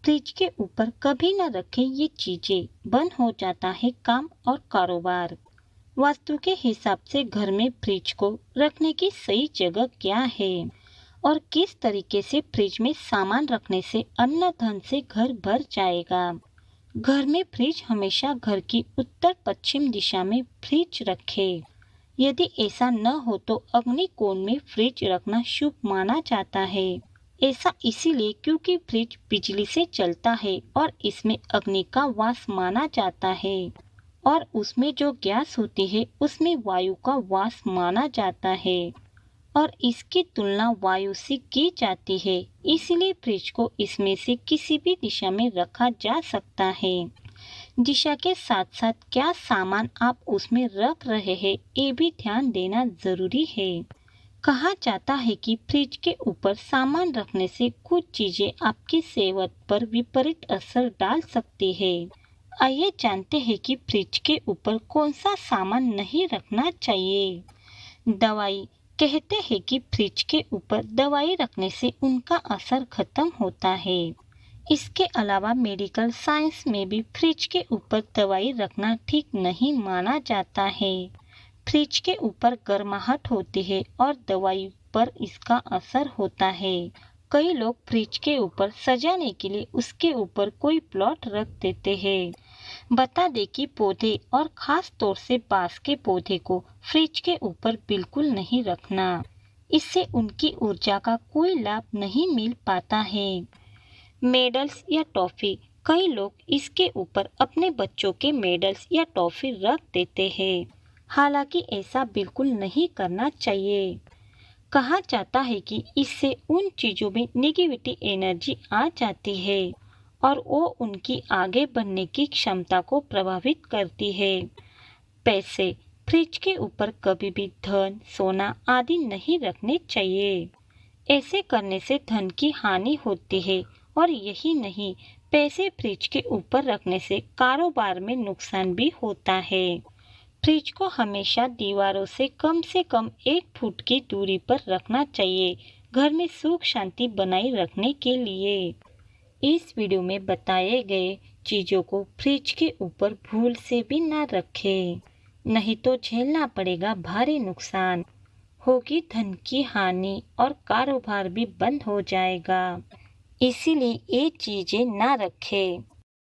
Fridge के ऊपर कभी न रखें ये चीजें, बंद हो जाता है काम और कारोबार। वास्तु के हिसाब से घर में फ्रिज को रखने की सही जगह क्या है और किस तरीके से फ्रिज में सामान रखने से अन्न धन से घर भर जाएगा। घर में फ्रिज हमेशा घर की उत्तर पश्चिम दिशा में फ्रिज रखें। यदि ऐसा न हो तो अग्नि कोण में फ्रिज रखना शुभ माना जाता है। ऐसा इसीलिए क्योंकि फ्रिज बिजली से चलता है और इसमें अग्नि का वास माना जाता है और उसमें जो गैस होती है उसमें वायु का वास माना जाता है और इसकी तुलना वायु से की जाती है। इसलिए फ्रिज को इसमें से किसी भी दिशा में रखा जा सकता है। दिशा के साथ साथ क्या सामान आप उसमें रख रहे हैं ये भी ध्यान देना जरूरी है। कहा जाता है कि फ्रिज के ऊपर सामान रखने से कुछ चीजें आपकी सेहत पर विपरीत असर डाल सकती है। आइए जानते हैं कि फ्रिज के ऊपर कौन सा सामान नहीं रखना चाहिए। दवाई। कहते हैं कि फ्रिज के ऊपर दवाई रखने से उनका असर खत्म होता है। इसके अलावा मेडिकल साइंस में भी फ्रिज के ऊपर दवाई रखना ठीक नहीं माना जाता है। फ्रिज के ऊपर गर्माहट होती है और दवाई पर इसका असर होता है। कई लोग फ्रिज के ऊपर सजाने के लिए उसके ऊपर कोई प्लॉट रख देते हैं। बता दें कि पौधे और खास तौर से बांस के पौधे को फ्रिज के ऊपर बिल्कुल नहीं रखना। इससे उनकी ऊर्जा का कोई लाभ नहीं मिल पाता है। मेडल्स या टॉफी। कई लोग इसके ऊपर अपने बच्चों के मेडल्स या टॉफी रख देते हैं। हालांकि ऐसा बिल्कुल नहीं करना चाहिए। कहा जाता है कि इससे उन चीजों में नेगेटिविटी एनर्जी आ जाती है और वो उनकी आगे बढ़ने की क्षमता को प्रभावित करती है। पैसे। फ्रिज के ऊपर कभी भी धन, सोना आदि नहीं रखने चाहिए। ऐसे करने से धन की हानि होती है और यही नहीं, पैसे फ्रिज के ऊपर रखने से कारोबार में नुकसान भी होता है। फ्रिज को हमेशा दीवारों से कम 1 फुट की दूरी पर रखना चाहिए, घर में सुख शांति बनाए रखने के लिए। इस वीडियो में बताए गए चीजों को फ्रिज के ऊपर भूल से भी ना रखें, नहीं तो झेलना पड़ेगा भारी नुकसान, होगी धन की हानि और कारोबार भी बंद हो जाएगा। इसीलिए ये चीजें ना रखें।